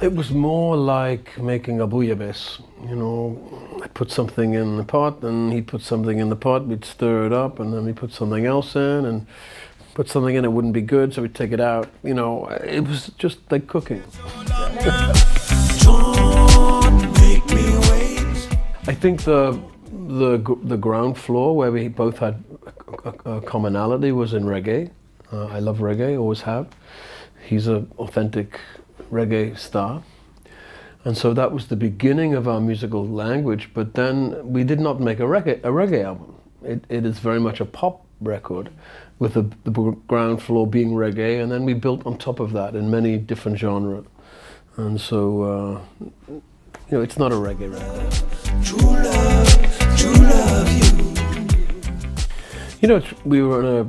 It was more like making a bouillabaisse, you know. I put something in the pot, and he'd put something in the pot, we'd stir it up, and then we'd put something else in, and put something in, it wouldn't be good, so we'd take it out. You know, it was just like cooking. I think the ground floor where we both had a commonality was in reggae. I love reggae, always have. He's an authentic reggae star. And so that was the beginning of our musical language, but then we did not make a reggae album. It is very much a pop record with the ground floor being reggae, and then we built on top of that in many different genres. And so, you know, it's not a reggae record. True love you. You know, we were in a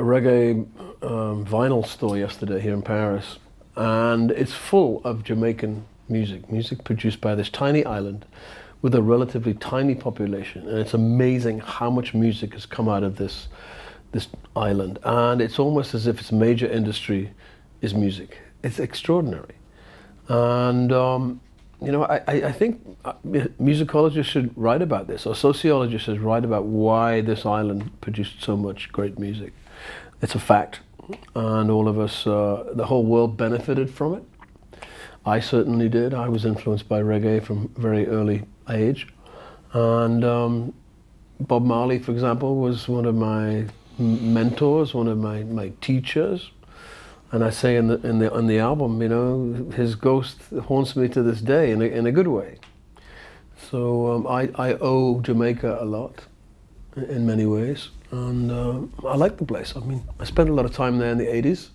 reggae vinyl store yesterday here in Paris, and it's full of Jamaican music produced by this tiny island with a relatively tiny population, and it's amazing how much music has come out of this island, and it's almost as if its major industry is music. It's extraordinary. And you know, I think musicologists should write about this, or sociologists should write about why this island produced so much great music. It's a fact, and all of us, the whole world benefited from it. I certainly did. I was influenced by reggae from a very early age. And Bob Marley, for example, was one of my mentors, one of my teachers. And I say on the album, you know, his ghost haunts me to this day in a good way. So I owe Jamaica a lot in many ways. And I like the place. I mean, I spent a lot of time there in the 80s.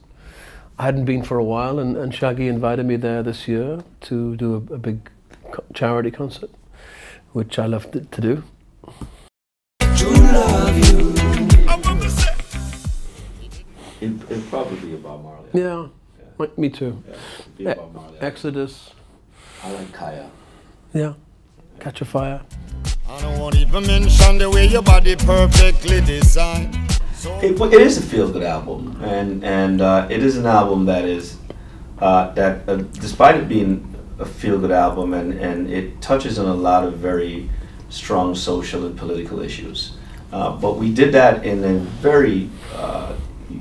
I hadn't been for a while, and Shaggy invited me there this year to do a big charity concert, which I love to do. True love you. It'd probably be about Marley. Yeah, me too. Yeah, it'd be about Marley. Exodus. I like Kaya. Yeah, Catch a Fire. I don't want to even mention the way your body perfectly designed. It is a feel-good album, and it is an album that is despite it being a feel-good album, and it touches on a lot of very strong social and political issues. But we did that in a very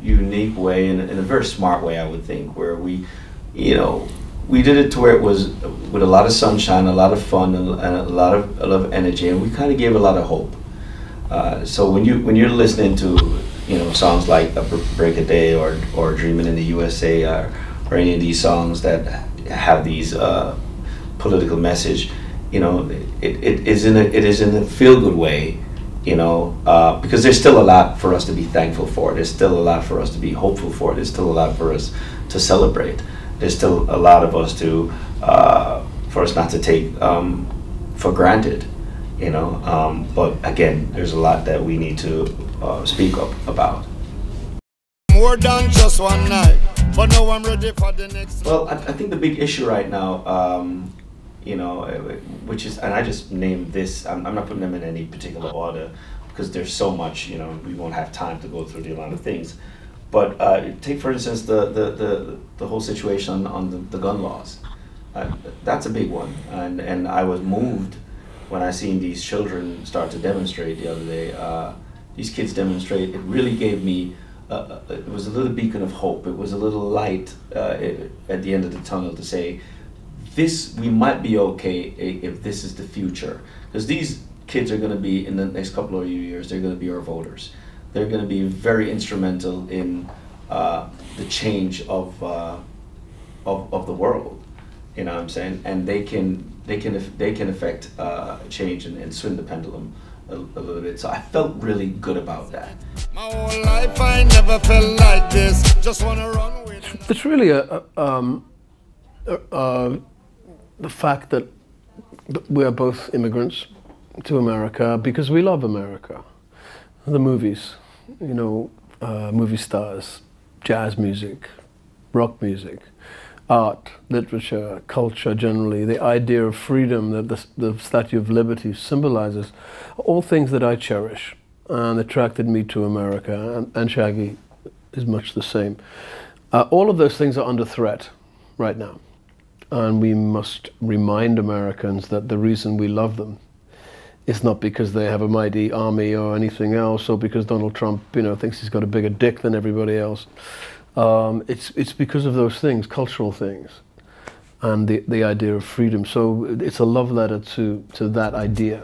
unique way, in a very smart way, I would think, where we did it to where it was with a lot of sunshine, a lot of fun, and a lot of energy, and we kind of gave a lot of hope. So when you're listening to songs like Break a Day or Dreaming in the USA or any of these songs that have these political message, it is in a feel good way, because there's still a lot for us to be thankful for. There's still a lot for us to be hopeful for. There's still a lot for us to celebrate. There's still a lot of us for us not to take for granted. But again, there's a lot that we need to speak up about. More than just one night, but now I'm ready for the next. Well, I think the big issue right now, which is, and I just named this, I'm not putting them in any particular order because there's so much, we won't have time to go through the amount of things. But take, for instance, the whole situation on the gun laws. That's a big one, and I was moved when I seen these children start to demonstrate the other day. These kids demonstrate. It really gave me, it was a little beacon of hope. It was a little light at the end of the tunnel to say, we might be okay if this is the future. Because these kids are going to be, in the next couple of years, they're going to be our voters. They're going to be very instrumental in the change of the world. You know what I'm saying? And they can affect change and swing the pendulum a little bit. So I felt really good about that. My whole life I never felt like this. Just wanna run with. It's really the fact that we are both immigrants to America because we love America. The movies, movie stars, jazz music, rock music, art, literature, culture generally, the idea of freedom that the Statue of Liberty symbolizes, all things that I cherish and attracted me to America, and Shaggy is much the same. All of those things are under threat right now. and we must remind Americans that the reason we love them is not because they have a mighty army or anything else, or because Donald Trump, thinks he's got a bigger dick than everybody else. It's because of those things, cultural things, and the idea of freedom. So it's a love letter to that idea.